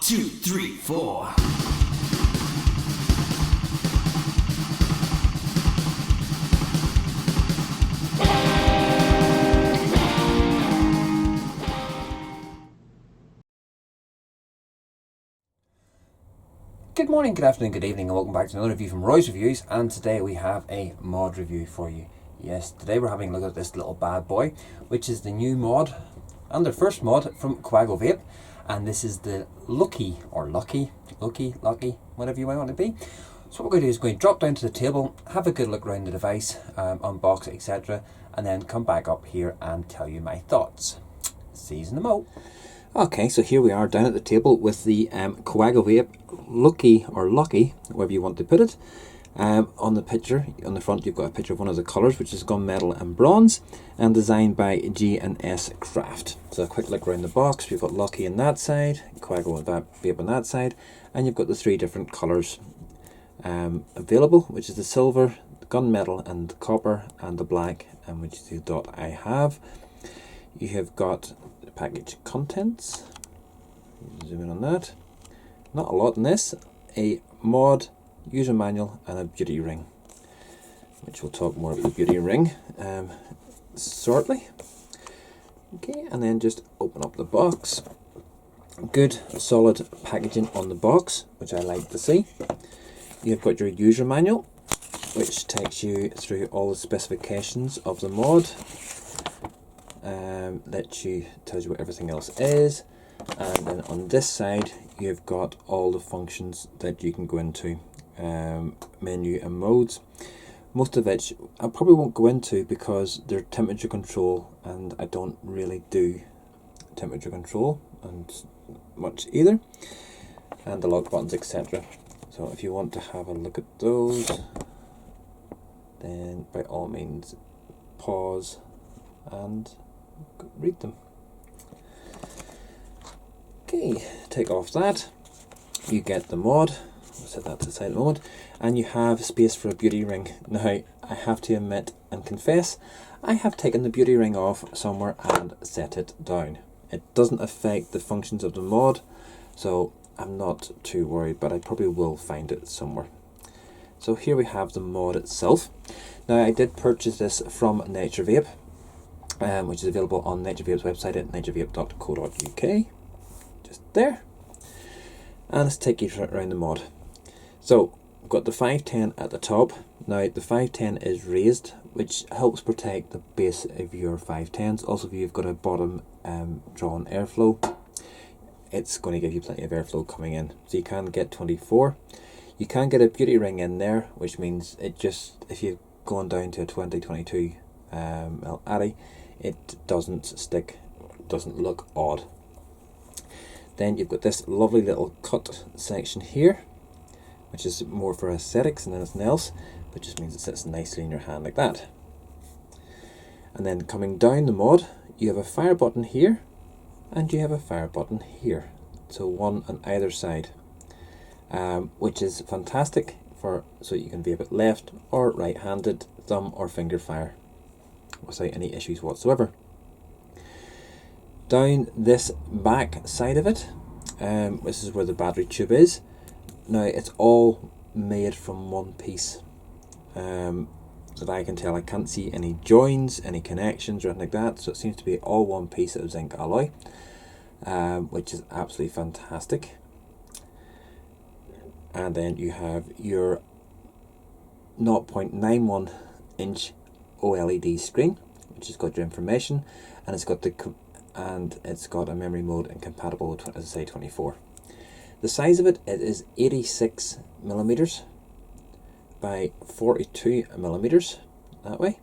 2, 3, 4. Good morning, good afternoon, good evening, and welcome back to another review from Roy's Reviews. And today we have a mod review for you. Yes, today we're having a look at this little bad boy, which is the new mod and their first mod from Koguovape. And this is the Loki, or Lucky, whatever you might want to be. So what we're going to do is going to drop down to the table, have a good look around the device, unbox it, etc. And then come back up here and tell you my thoughts. See you in the mo. Okay, so here we are down at the table with the Koguovape Loki, or Lucky, whatever you want to put it. On the picture, on the front, you've got a picture of one of the colours, which is gunmetal and bronze, and designed by G&S Craft. So a quick look around the box. We've got Lucky on that side, Koguovape on that side, and you've got the three different colours available, which is the silver, the gunmetal, and the copper, and the black, and which is the dot I have. You have got the package contents. Zoom in on that. Not a lot in this. A mod, user manual, and a beauty ring, which we'll talk more about the beauty ring shortly. Okay, and then just open up the box. Good solid packaging on the box, which I like to see. You've got your user manual, which takes you through all the specifications of the mod. Tells you what everything else is, and then on this side you've got all the functions that you can go into, menu and modes, most of which I probably won't go into because they're temperature control, and I don't really do temperature control and much either, and the lock buttons, etc. So if you want to have a look at those, then by all means pause and read them. Okay, take off that. You get the mod. I'll set that to the side at the moment, and you have space for a beauty ring. Now, I have to admit and confess, I have taken the beauty ring off somewhere and set it down. It doesn't affect the functions of the mod, so I'm not too worried, but I probably will find it somewhere. So here we have the mod itself. Now, I did purchase this from NatureVape, which is available on NatureVape's website at naturavape.co.uk. Just there. And let's take you around the mod. So, we've got the 510 at the top. Now, the 510 is raised, which helps protect the base of your 510s. Also, if you've got a bottom drawn airflow, it's going to give you plenty of airflow coming in. So you can get 24. You can get a beauty ring in there, which means it just, if you've gone down to a 2022 Addy, it doesn't stick, doesn't look odd. Then you've got this lovely little cut section here, which is more for aesthetics than anything else, but just means it sits nicely in your hand like that. And then coming down the mod, you have a fire button here, and you have a fire button here. So one on either side, which is fantastic so you can be a bit left or right-handed, thumb or finger fire, without any issues whatsoever. Down this back side of it, this is where the battery tube is. Now, it's all made from one piece, that I can tell. I can't see any joins, any connections or anything like that, so it seems to be all one piece of zinc alloy, which is absolutely fantastic. And then you have your 0.91 inch OLED screen, which has got your information, and it's got a memory mode and compatible with, as I say, 24. The size of it is 86 millimeters by 42 millimeters that way,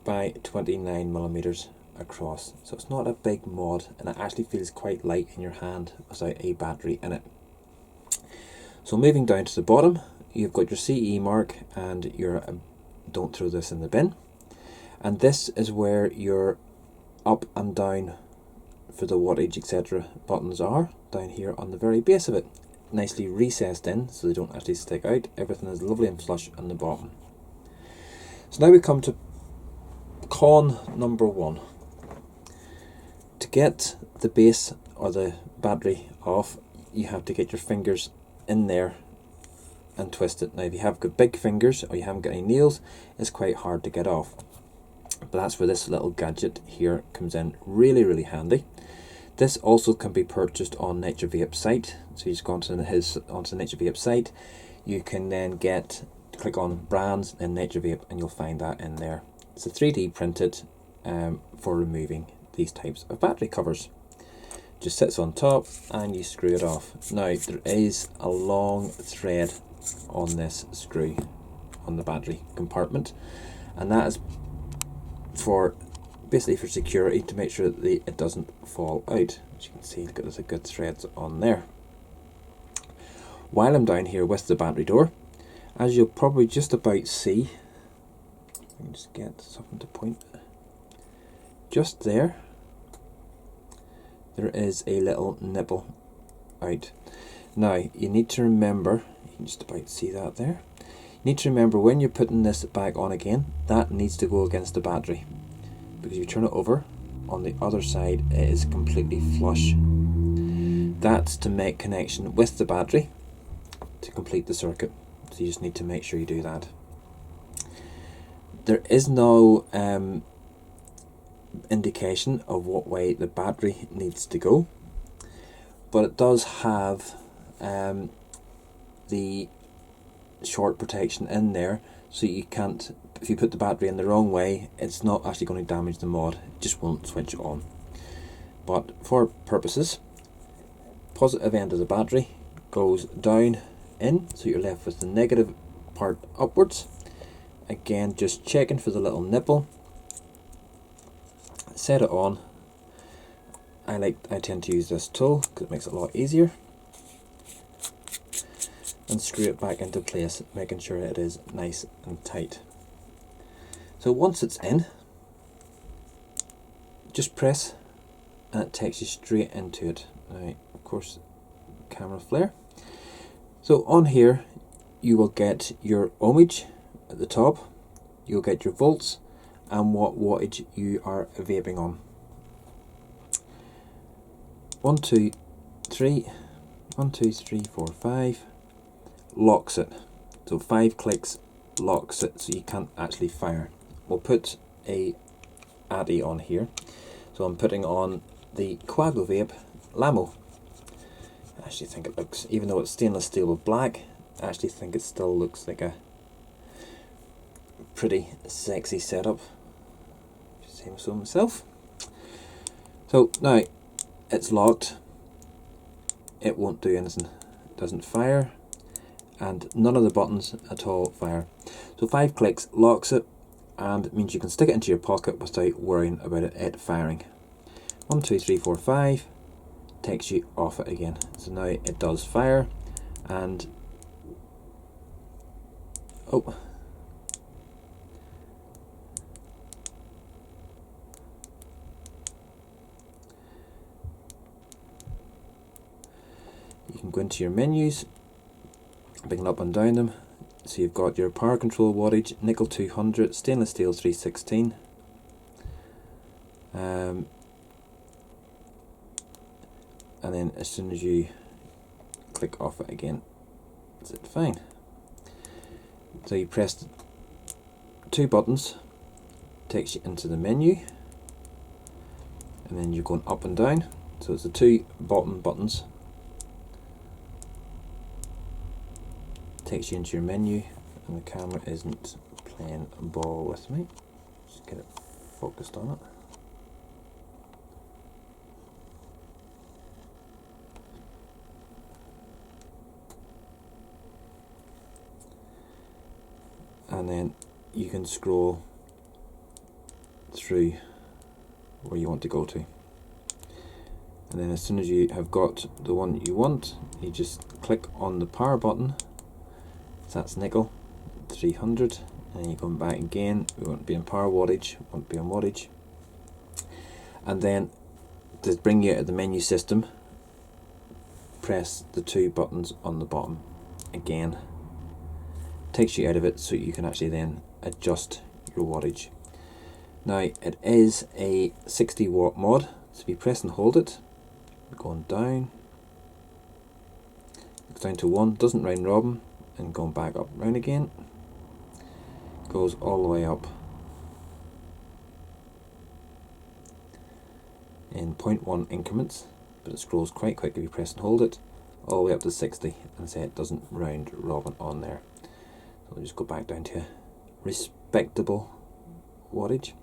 by 29 millimeters across. So it's not a big mod, and it actually feels quite light in your hand without a battery in it. So moving down to the bottom, you've got your CE mark and your don't throw this in the bin. And this is where your up and down for the wattage, etc. buttons are, down here on the very base of it. Nicely recessed in so they don't actually stick out. Everything is lovely and flush on the bottom. So now we come to con number 1. To get the base or the battery off, you have to get your fingers in there and twist it. Now if you have got big fingers or you haven't got any nails, it's quite hard to get off. But that's where this little gadget here comes in really, really handy. This also can be purchased on NatureVape site. So you just go onto the NatureVape site. You can then click on brands and NatureVape, and you'll find that in there. It's a 3D printed for removing these types of battery covers. Just sits on top and you screw it off. Now there is a long thread on this screw on the battery compartment, and that is basically for security, to make sure that it doesn't fall out. As you can see, look, there's a good threads on there. While I'm down here with the battery door, as you'll probably just about see, let me just get something to point, just there is a little nipple out. Now you need to remember, you can just about see that there, you need to remember when you're putting this back on again, that needs to go against the battery, because if you turn it over on the other side, it is completely flush. That's to make connection with the battery to complete the circuit, so you just need to make sure you do that. There is no indication of what way the battery needs to go, but it does have the short protection in there, so you can't, if you put the battery in the wrong way, it's not actually going to damage the mod, it just won't switch on. But for purposes, positive end of the battery goes down in, so you're left with the negative part upwards. Again, just checking for the little nipple, set it on. I tend to use this tool because it makes it a lot easier, and screw it back into place, making sure it is nice and tight. So once it's in, just press and it takes you straight into it. Now, of course, camera flare. So on here you will get your ohmage at the top, you'll get your volts and what wattage you are vaping on. 1, 2, 3, 1, 2, 3, 4, 5 locks it. So 5 clicks locks it, so you can't actually fire. We'll put a Addy on here. So I'm putting on the Koguovape Lamo. I actually think it looks, even though it's stainless steel with black, I actually think it still looks like a pretty sexy setup. Same so myself. So now it's locked, it won't do anything, it doesn't fire, and none of the buttons at all fire. So 5 clicks locks it, and it means you can stick it into your pocket without worrying about it firing. 1, 2, 3, 4, 5 takes you off it again. So now it does fire, and oh, you can go into your menus, picking up and down them. So you've got your power control wattage, nickel 200, stainless steel 316. And then as soon as you click off it again, is it fine. So you press 2 buttons, takes you into the menu, and then you're going up and down. So it's the 2 bottom buttons, takes you into your menu, and the camera isn't playing ball with me. Just get it focused on it. And then you can scroll through where you want to go to. And then as soon as you have got the one you want, you just click on the power button. So that's nickel 300, and you come back again. We want to be on power wattage, want to be on wattage. And then to bring you out of the menu system, press the 2 buttons on the bottom again. Takes you out of it, so you can actually then adjust your wattage. Now it is a 60 watt mod, so if you press and hold it, going down, down to 1, doesn't round robin, and going back up round again, goes all the way up in 0.1 increments, but it scrolls quite quick if you press and hold it, all the way up to 60, and say it doesn't round robin on there. So we'll just go back down to respectable wattage.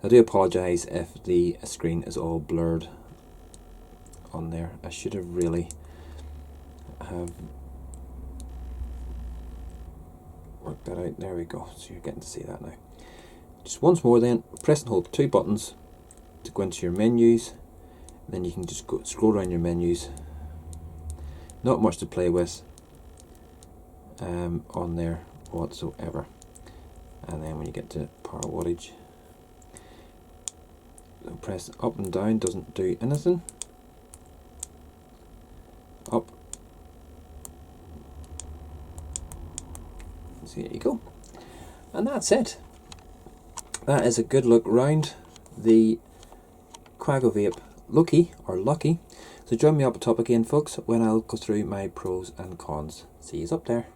I do apologise if the screen is all blurred on there. I should have really worked that out. There we go, so you're getting to see that now. Just once more then, press and hold 2 buttons to go into your menus, then you can just go scroll around your menus. Not much to play with on there whatsoever. And then when you get to power wattage, press up and down, doesn't do anything. Up. So there you go. And that's it. That is a good look round the Koguovape Loki, or Lucky. So join me up top again, folks, when I'll go through my pros and cons. See you up there.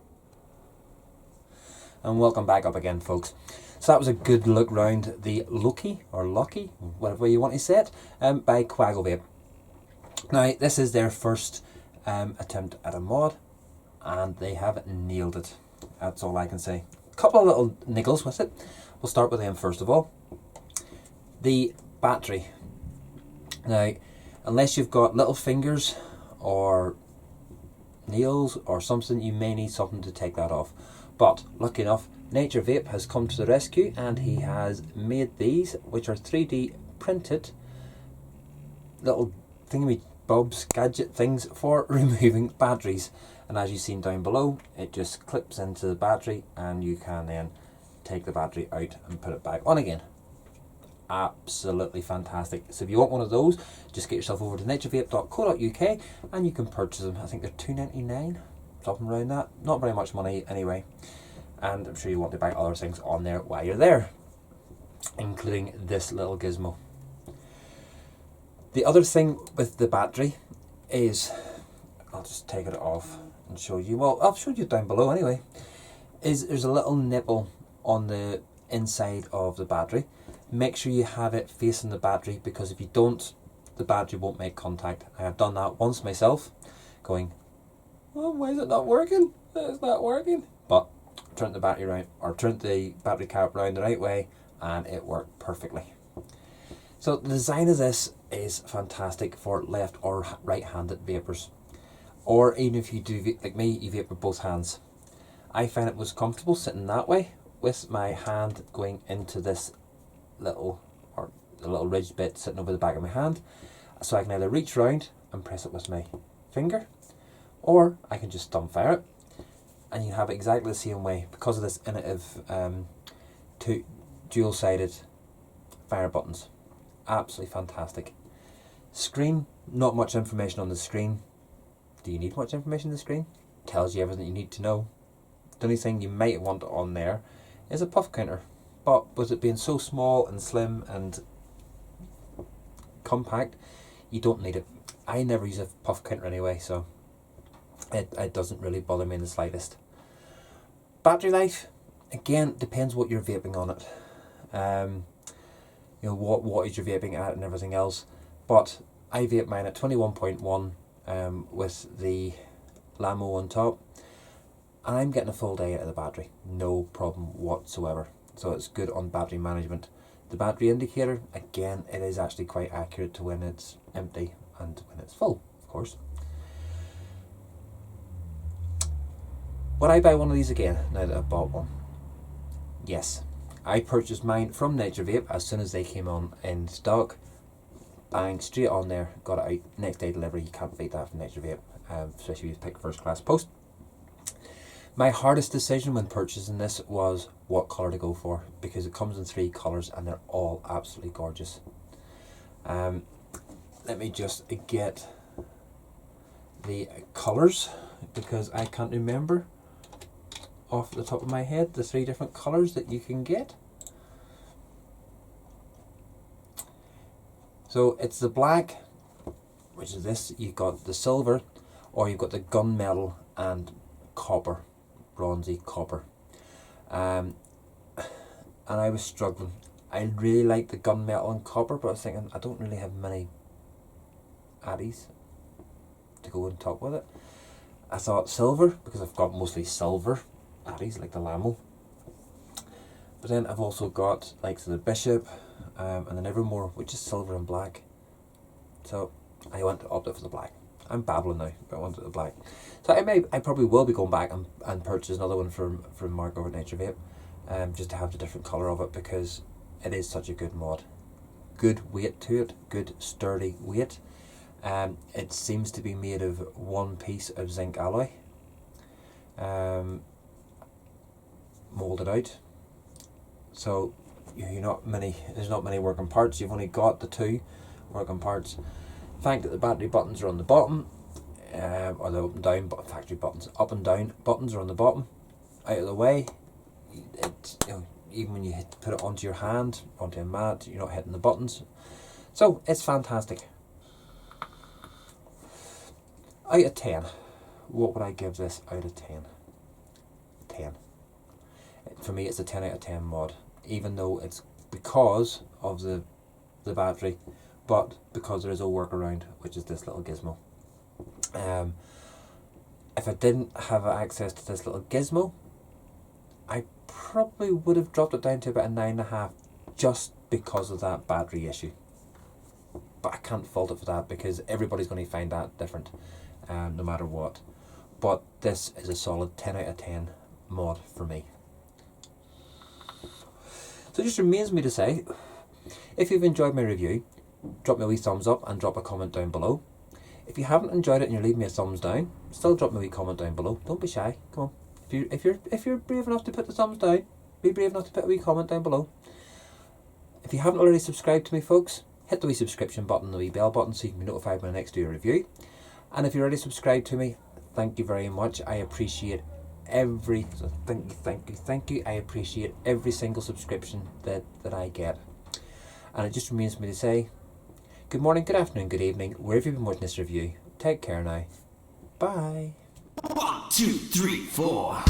And welcome back up again, folks. So that was a good look round the Loki, or Lucky, whatever way you want to say it, by Koguovape. Now, this is their first attempt at a mod, and they have nailed it. That's all I can say. A couple of little niggles with it. We'll start with them first of all. The battery. Now, unless you've got little fingers or nails or something, you may need something to take that off. But lucky enough, NatureVape has come to the rescue, and he has made these, which are 3D printed little thingamabobs, gadget things for removing batteries. And as you've seen down below, it just clips into the battery, and you can then take the battery out and put it back on again. Absolutely fantastic. So if you want one of those, just get yourself over to naturevape.co.uk and you can purchase them. I think they're $2.99, something around that. Not very much money anyway. And I'm sure you want to buy other things on there while you're there, including this little gizmo. The other thing with the battery is, I'll just take it off and show you, well, I've showed you down below anyway, is there's a little nipple on the inside of the battery. Make sure you have it facing the battery, because if you don't, the battery won't make contact. I have done that once myself, going, oh, why is it not working? It's not working. But turn the battery around, or turn the battery cap around the right way, and it worked perfectly. So the design of this is fantastic for left or right-handed vapors, or even if you do like me, you vape with both hands. I find it was comfortable sitting that way with my hand going into this little, or the little ridged bit sitting over the back of my hand, so I can either reach around and press it with my finger, or I can just thumb fire it, and you have it exactly the same way because of this innovative two dual-sided fire buttons. Absolutely fantastic. Screen, not much information on the screen. Do you need much information on the screen? Tells you everything you need to know. The only thing you might want on there is a puff counter, but with it being so small and slim and compact, you don't need it. I never use a puff counter anyway, so it doesn't really bother me in the slightest. Battery life, again, depends what you're vaping on it. You know, what wattage you're vaping at and everything else, but I vape mine at 21.1 with the Lamo on top, and I'm getting a full day out of the battery, no problem whatsoever. So it's good on battery management. The battery indicator, again, it is actually quite accurate to when it's empty and when it's full, of course. Would I buy one of these again now that I've bought one? Yes. I purchased mine from NatureVape as soon as they came on in stock. Bang, straight on there, got it out, next day delivery. You can't beat that from NatureVape, especially if you pick first class post. My hardest decision when purchasing this was what colour to go for, because it comes in 3 colours and they're all absolutely gorgeous. Let me just get the colours, because I can't remember off the top of my head the 3 different colours that you can get. So it's the black, which is this, you've got the silver, or you've got the gunmetal and copper, bronzy copper. And I was struggling. I really like the gunmetal and copper, but I was thinking I don't really have many addies to go on top with it. I thought silver, because I've got mostly silver addies like the Lamo. But then I've also got like the Bishop and the Nevermore, which is silver and black. So I opted for the black. I'm babbling now, but I wanted the black. So I probably will be going back and purchase another one from Mark over at NatureVape, just to have the different colour of it, because it is such a good mod. Good weight to it, good sturdy weight. It seems to be made of one piece of zinc alloy, moulded out. So there's not many working parts. You've only got the 2 working parts. The fact that the battery buttons are on the bottom, or the up and down factory buttons, up and down buttons are on the bottom, out of the way. Even when you put it onto your hand, onto a mat, you're not hitting the buttons. So it's fantastic. Out of 10, what would I give this out of 10? 10. For me, it's a 10 out of 10 mod, even though it's because of the battery, but because there is a workaround, which is this little gizmo. If I didn't have access to this little gizmo, I probably would have dropped it down to about a 9.5, just because of that battery issue. But I can't fault it for that, because everybody's going to find that different, no matter what. But this is a solid 10 out of 10 mod for me. So it just remains me to say, if you've enjoyed my review, drop me a wee thumbs up and drop a comment down below. If you haven't enjoyed it and you're leaving me a thumbs down, still drop me a wee comment down below. Don't be shy. Come on. If you're brave enough to put the thumbs down, be brave enough to put a wee comment down below. If you haven't already subscribed to me, folks, hit the wee subscription button, the wee bell button, so you can be notified when I next do a review. And if you're already subscribed to me, thank you very much. I appreciate thank you. I appreciate every single subscription that I get. And it just remains me to say, good morning, good afternoon, good evening, wherever you've been watching this review. Take care now. Bye. 1, 2, 3, 4.